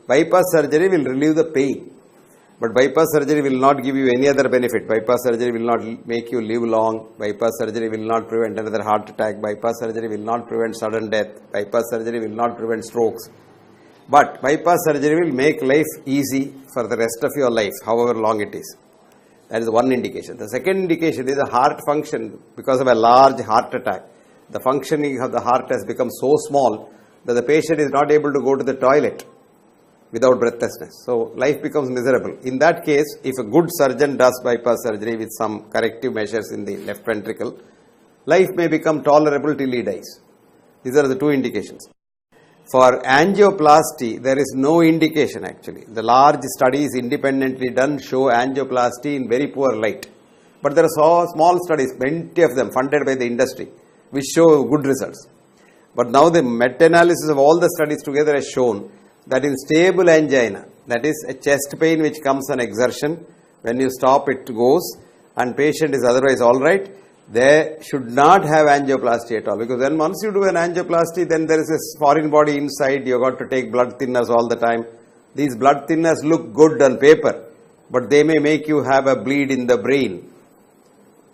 bypass surgery will relieve the pain. But bypass surgery will not give you any other benefit. Bypass surgery will not make you live long. Bypass surgery will not prevent another heart attack. Bypass surgery will not prevent sudden death. Bypass surgery will not prevent strokes. But bypass surgery will make life easy for the rest of your life, however long it is. That is one indication. The second indication is a heart function. Because of a large heart attack, the functioning of the heart has become so small that the patient is not able to go to the toilet without breathlessness. So life becomes miserable. In that case, if a good surgeon does bypass surgery with some corrective measures in the left ventricle, life may become tolerable till he dies. These are the two indications. For angioplasty, there is no indication actually. The large studies independently done show angioplasty in very poor light. But there are small studies, plenty of them funded by the industry, which show good results. But now the meta-analysis of all the studies together has shown that in stable angina, that is a chest pain which comes on exertion, when you stop it goes and patient is otherwise alright, they should not have angioplasty at all, because then once you do an angioplasty, then there is a foreign body inside, you got to take blood thinners all the time. These blood thinners look good on paper, but they may make you have a bleed in the brain.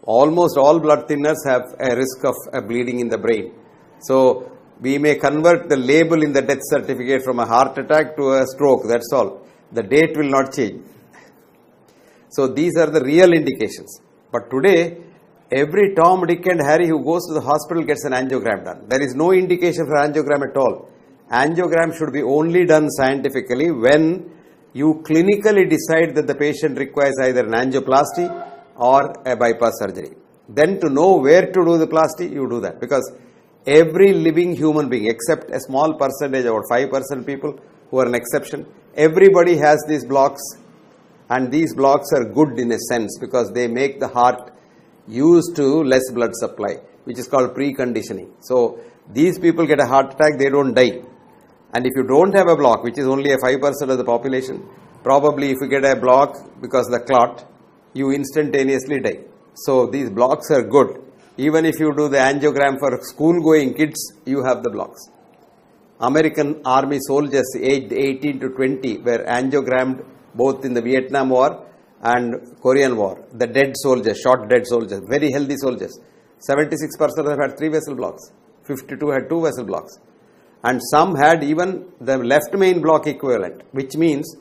Almost all blood thinners have a risk of a bleeding in the brain. So we may convert the label in the death certificate from a heart attack to a stroke, that's all. The date will not change. So these are the real indications. But today, every Tom, Dick and Harry who goes to the hospital gets an angiogram done. There is no indication for angiogram at all. Angiogram should be only done scientifically when you clinically decide that the patient requires either an angioplasty or a bypass surgery. Then to know where to do the plasty, you do that. Because every living human being, except a small percentage, about 5% people who are an exception, everybody has these blocks, and these blocks are good in a sense because they make the heart used to less blood supply, which is called preconditioning. So these people get a heart attack, they don't die. And if you don't have a block, which is only a 5% of the population, probably if you get a block because of the clot, you instantaneously die. So these blocks are good. Even if you do the angiogram for school-going kids, you have the blocks. American army soldiers aged 18 to 20 were angiogrammed both in the Vietnam War and Korean War. The dead soldiers, shot dead soldiers, very healthy soldiers. 76% have had 3 vessel blocks. 52 had 2 vessel blocks. And some had even the left main block equivalent, which means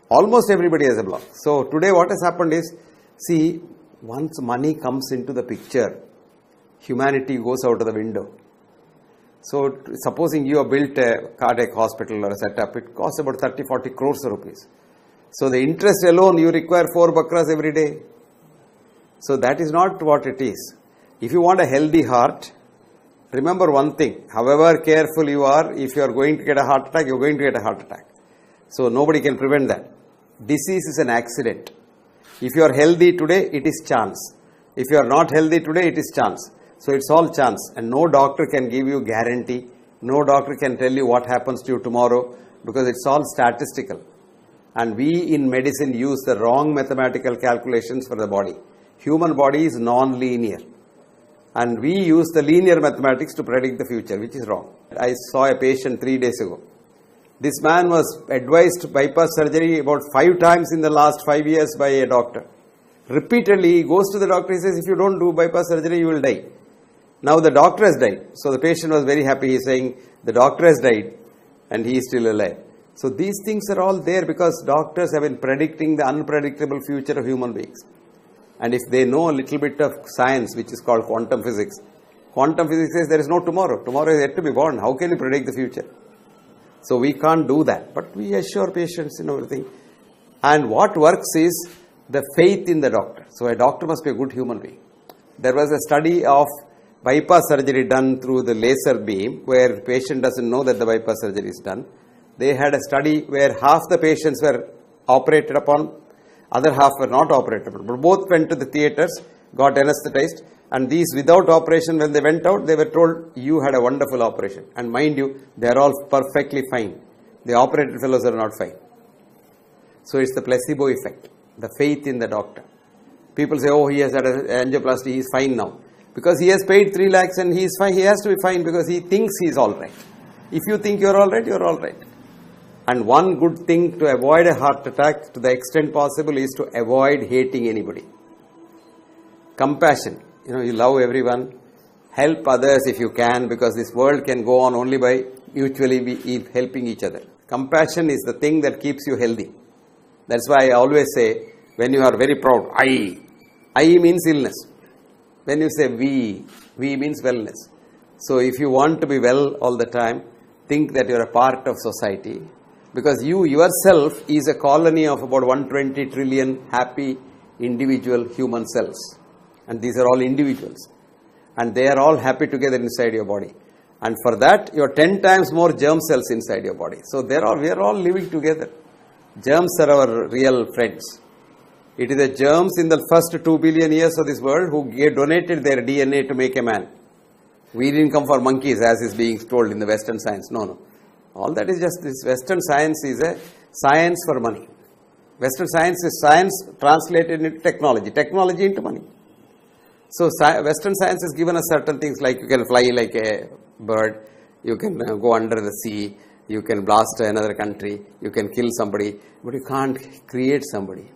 almost everybody has a block. So today what has happened is, see, once money comes into the picture, humanity goes out of the window. So supposing you have built a cardiac hospital or a setup, it costs about 30-40 crores of rupees. So the interest alone, you require 4 bakras every day. So that is not what it is. If you want a healthy heart, remember one thing, however careful you are, if you are going to get a heart attack, you are going to get a heart attack. So nobody can prevent that. Disease is an accident. If you are healthy today, it is chance. If you are not healthy today, it is chance. So it's all chance, and no doctor can give you guarantee. No doctor can tell you what happens to you tomorrow, because it's all statistical. And we in medicine use the wrong mathematical calculations for the body. Human body is non-linear. And we use the linear mathematics to predict the future, which is wrong. I saw a patient 3 days ago. This man was advised bypass surgery about 5 times in the last 5 years by a doctor. Repeatedly, he goes to the doctor, he says, if you don't do bypass surgery, you will die. Now the doctor has died. So the patient was very happy. He is saying, the doctor has died and he is still alive. So these things are all there because doctors have been predicting the unpredictable future of human beings. And if they know a little bit of science, which is called quantum physics says there is no tomorrow. Tomorrow is yet to be born. How can you predict the future? So we can't do that. But we assure patients in everything. And what works is the faith in the doctor. So a doctor must be a good human being. There was a study of bypass surgery done through the laser beam where the patient doesn't know that the bypass surgery is done. They had a study where half the patients were operated upon, other half were not operated upon. But both went to the theatres, got anesthetized, and these without operation, when they went out, they were told, you had a wonderful operation. And mind you, they are all perfectly fine. The operated fellows are not fine. So it's the placebo effect, the faith in the doctor. People say, oh, he has had an angioplasty, he is fine now. Because he has paid 3 lakhs and he is fine, he has to be fine because he thinks he is all right. If you think you are all right, you are all right. And one good thing to avoid a heart attack to the extent possible is to avoid hating anybody. Compassion. You love everyone. Help others if you can, because this world can go on only by mutually helping each other. Compassion is the thing that keeps you healthy. That's why I always say, when you are very proud, I means illness. When you say we means wellness. So if you want to be well all the time, think that you are a part of society, because you yourself is a colony of about 120 trillion happy individual human cells. And these are all individuals. And they are all happy together inside your body. And for that, you are 10 times more germ cells inside your body. So we are all living together. Germs are our real friends. It is the germs in the first 2 billion years of this world who donated their DNA to make a man. We didn't come for monkeys, as is being told in the Western science. No. All that is just this. Western science is a science for money. Western science is science translated into technology. Technology into money. So Western science has given us certain things, like you can fly like a bird, you can go under the sea, you can blast another country, you can kill somebody, but you can't create somebody.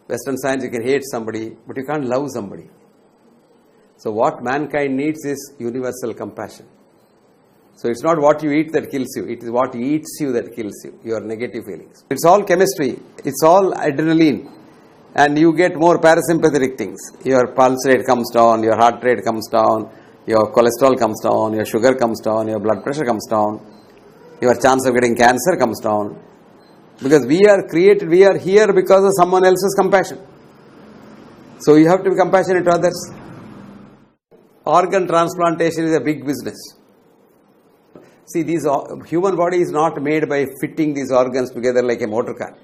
Western science, you can hate somebody, but you can't love somebody. So what mankind needs is universal compassion. So it's not what you eat that kills you, it is what eats you that kills you, your negative feelings. It's all chemistry, it's all adrenaline, and you get more parasympathetic things. Your pulse rate comes down, your heart rate comes down, your cholesterol comes down, your sugar comes down, your blood pressure comes down, your chance of getting cancer comes down. Because we are here because of someone else's compassion. So you have to be compassionate to others. Organ transplantation is a big business. See, human body is not made by fitting these organs together like a motor car.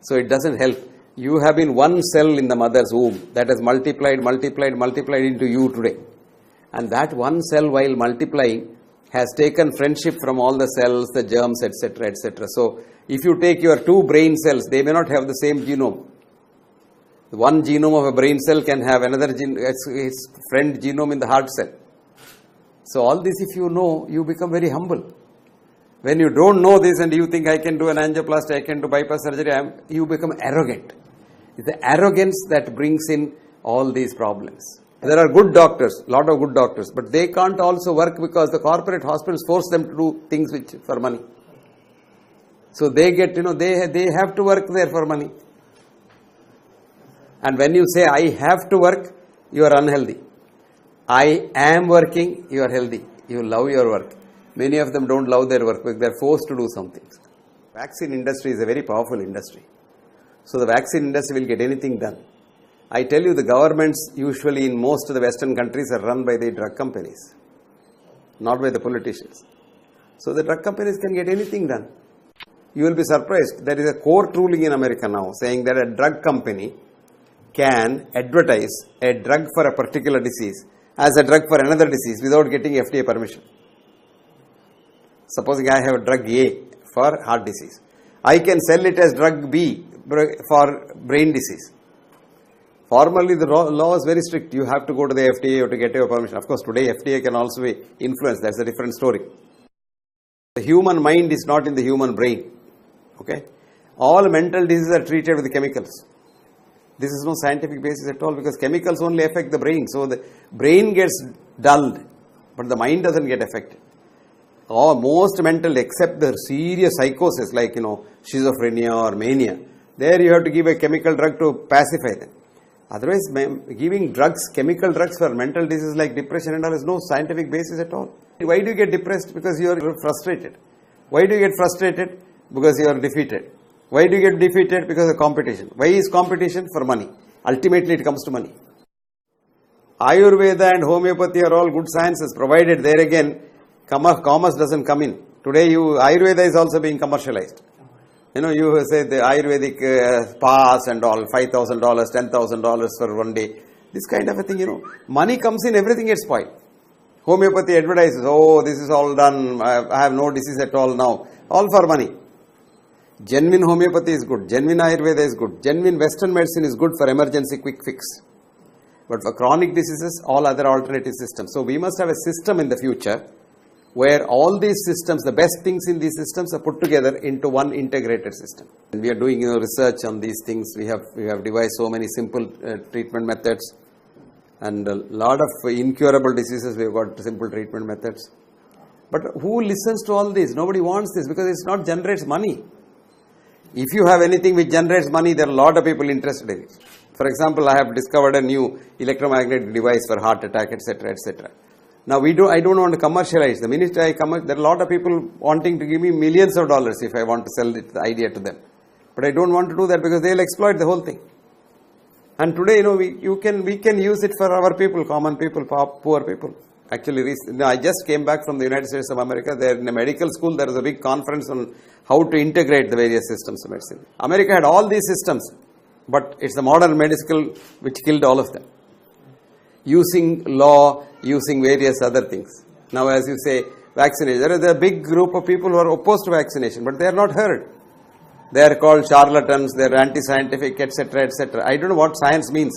So it doesn't help. You have been one cell in the mother's womb that has multiplied into you today. And that one cell, while multiplying, has taken friendship from all the cells, the germs, etc., etc. So if you take your two brain cells, they may not have the same genome. One genome of a brain cell can have another its friend genome in the heart cell. So all this, if you know, you become very humble. When you don't know this and you think I can do an angioplasty, I can do bypass surgery, you become arrogant. It's the arrogance that brings in all these problems. There are good doctors, lot of good doctors, but they can't also work because the corporate hospitals force them to do things for money. So they get, they have to work there for money. And when you say, I have to work, you are unhealthy. I am working, you are healthy. You love your work. Many of them don't love their work because they are forced to do something. Vaccine industry is a very powerful industry. So the vaccine industry will get anything done. I tell you, the governments usually in most of the Western countries are run by the drug companies, not by the politicians. So the drug companies can get anything done. You will be surprised. There is a court ruling in America now saying that a drug company can advertise a drug for a particular disease as a drug for another disease without getting FDA permission. Supposing I have a drug A for heart disease, I can sell it as drug B for brain disease. Formally, the law is very strict. You have to go to the FDA to get your permission. Of course, today FDA can also be influenced. That's a different story. The human mind is not in the human brain. Okay? All mental diseases are treated with chemicals. This is no scientific basis at all, because chemicals only affect the brain. So the brain gets dulled, but the mind doesn't get affected. Most mental, except the serious psychosis like schizophrenia or mania, there you have to give a chemical drug to pacify them. Otherwise, giving chemical drugs for mental diseases like depression and all is no scientific basis at all. Why do you get depressed? Because you are frustrated. Why do you get frustrated? Because you are defeated. Why do you get defeated? Because of competition. Why is competition? For money. Ultimately, it comes to money. Ayurveda and homeopathy are all good sciences, provided there again, commerce doesn't come in. Today, Ayurveda is also being commercialized. You say the Ayurvedic spas and all, $5,000, $10,000 for one day. This kind of a thing, Money comes in, everything gets spoiled. Homeopathy advertises, this is all done, I have no disease at all now. All for money. Genuine homeopathy is good. Genuine Ayurveda is good. Genuine Western medicine is good for emergency quick fix. But for chronic diseases, all other alternative systems. So we must have a system in the future where all these systems, the best things in these systems are put together into one integrated system. And we are doing research on these things. We have devised so many simple treatment methods, and a lot of incurable diseases we have got simple treatment methods. But who listens to all this? Nobody wants this because it's not generates money. If you have anything which generates money, there are a lot of people interested in it. For example, I have discovered a new electromagnetic device for heart attack, etc., etc. Now I don't want to commercialize. The minute there are a lot of people wanting to give me millions of dollars if I want to sell the idea to them. But I don't want to do that because they'll exploit the whole thing. And today, we can use it for our people, common people, poor people. Actually, I just came back from the United States of America. There in a medical school, there was a big conference on how to integrate the various systems of medicine. America had all these systems, but it's the modern medical which killed all of them. Using law, using various other things. Now, as you say, vaccination. There is a big group of people who are opposed to vaccination, but they are not heard. They are called charlatans, they are anti-scientific, etc., etc. I don't know what science means.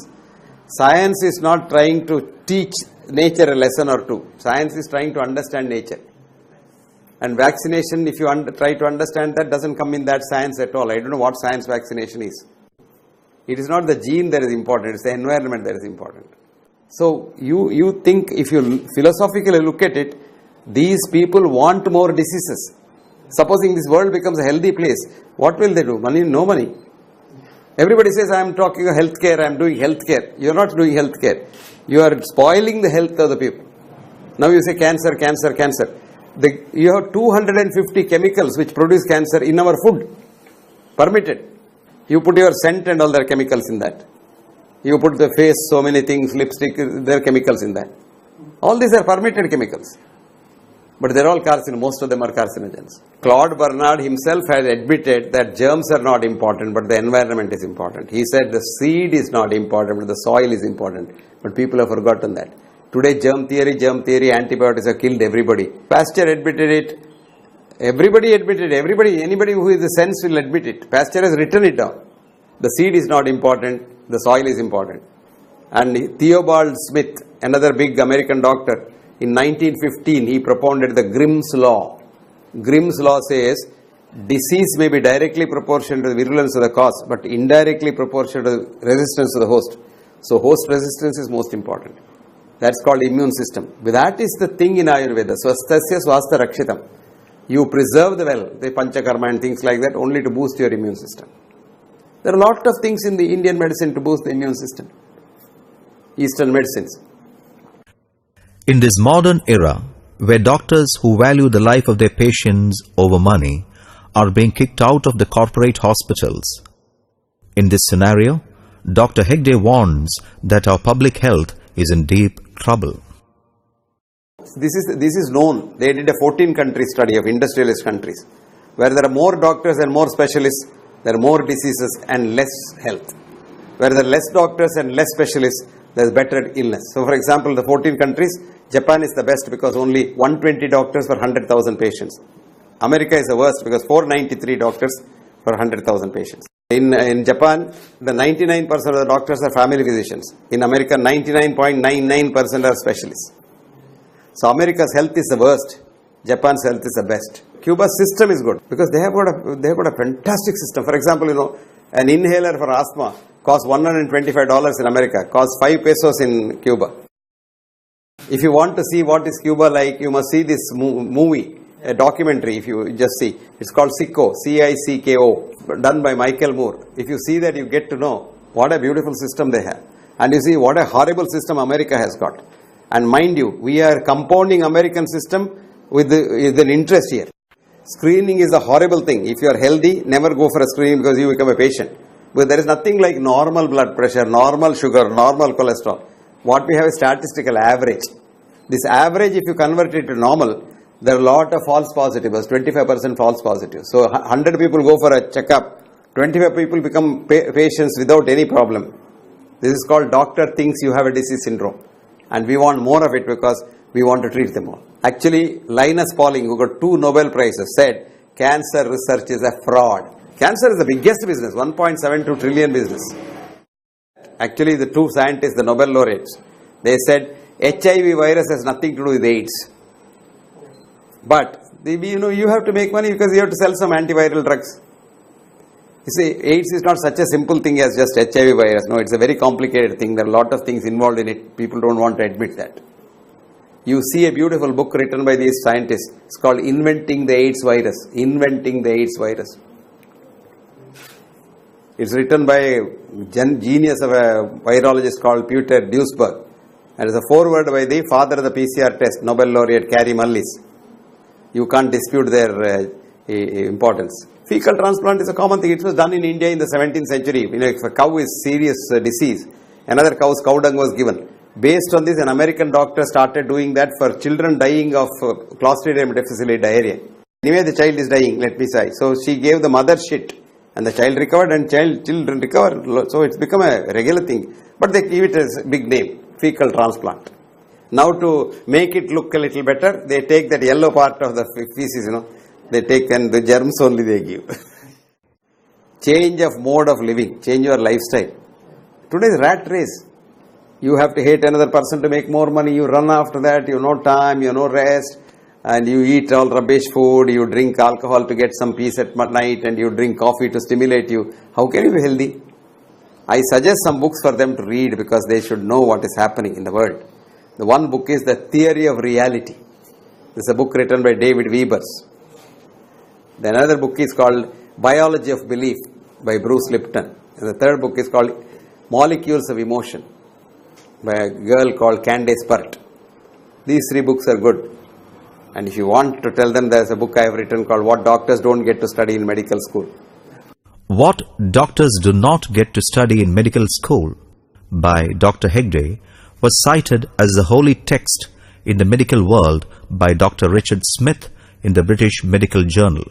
Science is not trying to teach nature a lesson or two. Science is trying to understand nature. And vaccination, if you try to understand that, doesn't come in that science at all. I don't know what science vaccination is. It is not the gene that is important, it's the environment that is important. So, you think, if you philosophically look at it, these people want more diseases. Supposing this world becomes a healthy place, what will they do? Money? No money. Everybody says, I am talking of healthcare, I am doing healthcare. You are not doing healthcare. You are spoiling the health of the people. Now you say cancer, cancer, cancer. You have 250 chemicals which produce cancer in our food. Permitted. You put your scent and all the chemicals in that. You put the face, so many things, lipstick, there are chemicals in that. All these are permitted chemicals. But they are all carcinogens. Most of them are carcinogens. Claude Bernard himself had admitted that germs are not important, but the environment is important. He said the seed is not important, but the soil is important. But people have forgotten that. Today, germ theory, antibiotics have killed everybody. Pasteur admitted it. Everybody admitted it. Anybody who is a sense will admit it. Pasteur has written it down. The seed is not important, the soil is important. And Theobald Smith, another big American doctor, in 1915, he propounded the Grimm's Law. Grimm's Law says, disease may be directly proportional to the virulence of the cause, but indirectly proportional to the resistance of the host. So, host resistance is most important. That's called immune system. But that is the thing in Ayurveda. Swasthasya swastha rakshitam. You preserve the well, the panchakarma and things like that, only to boost your immune system. There are a lot of things in the Indian medicine to boost the immune system. Eastern medicines. In this modern era, where doctors who value the life of their patients over money are being kicked out of the corporate hospitals, in this scenario, Dr. Hegde warns that our public health is in deep trouble. This is known. They did a 14-country study of industrialist countries, where there are more doctors and more specialists, there are more diseases and less health. Where there are less doctors and less specialists, there is better illness. So, for example, the 14 countries, Japan is the best because only 120 doctors for 100,000 patients. America is the worst because 493 doctors for 100,000 patients. In Japan, the 99% of the doctors are family physicians. In America, 99.99% are specialists. So, America's health is the worst. Japan's health is the best. Cuba's system is good because they have got a fantastic system. For example, an inhaler for asthma costs $125 in America, costs 5 pesos in Cuba. If you want to see what is Cuba like, you must see this movie, a documentary. If you just see, it's called Sicko, C-I-C-K-O, done by Michael Moore. If you see that, you get to know what a beautiful system they have. And you see what a horrible system America has got. And mind you, we are compounding American system with an interest here. Screening is a horrible thing. If you are healthy, never go for a screening because you become a patient. But there is nothing like normal blood pressure, normal sugar, normal cholesterol. What we have is statistical average. This average, if you convert it to normal, there are a lot of false positives, 25% false positives. So 100 people go for a checkup, 25 people become patients without any problem. This is called doctor thinks you have a disease syndrome. And we want more of it because we want to treat them all. Actually, Linus Pauling, who got 2 Nobel Prizes, said cancer research is a fraud. Cancer is the biggest business, 1.72 trillion business. Actually, the 2 scientists, the Nobel laureates, they said HIV virus has nothing to do with AIDS. But you have to make money because you have to sell some antiviral drugs. You see, AIDS is not such a simple thing as just HIV virus. No, it's a very complicated thing. There are a lot of things involved in it. People don't want to admit that. You see a beautiful book written by these scientists. It's called Inventing the AIDS Virus. Inventing the AIDS Virus. It's written by a genius of a virologist called Peter Duisberg. And it's a foreword by the father of the PCR test, Nobel laureate Carey Mullis. You can't dispute their importance. Fecal transplant is a common thing. It was done in India in the 17th century. If a cow is serious disease, another cow's cow dung was given. Based on this, an American doctor started doing that for children dying of Clostridium difficile diarrhea. Anyway, the child is dying, let me say. So she gave the mother shit, and the child recovered, and children recovered. So it's become a regular thing. But they give it as a big name, fecal transplant. Now to make it look a little better, they take that yellow part of the feces, they take and the germs only they give. Change of mode of living, change your lifestyle. Today's rat race. You have to hate another person to make more money. You run after that. You have no time, you have no rest. And you eat all rubbish food. You drink alcohol to get some peace at night. And you drink coffee to stimulate you. How can you be healthy? I suggest some books for them to read because they should know what is happening in the world. The one book is The Theory of Reality. This is a book written by David Webers. The another book is called Biology of Belief by Bruce Lipton. And the third book is called Molecules of Emotion by a girl called Candace Pert. These three books are good. And if you want to tell them, there's a book I have written called What Doctors Don't Get to Study in Medical School. What Doctors Do Not Get to Study in Medical School by Dr. Hegde was cited as the holy text in the medical world by Dr. Richard Smith in the British Medical Journal.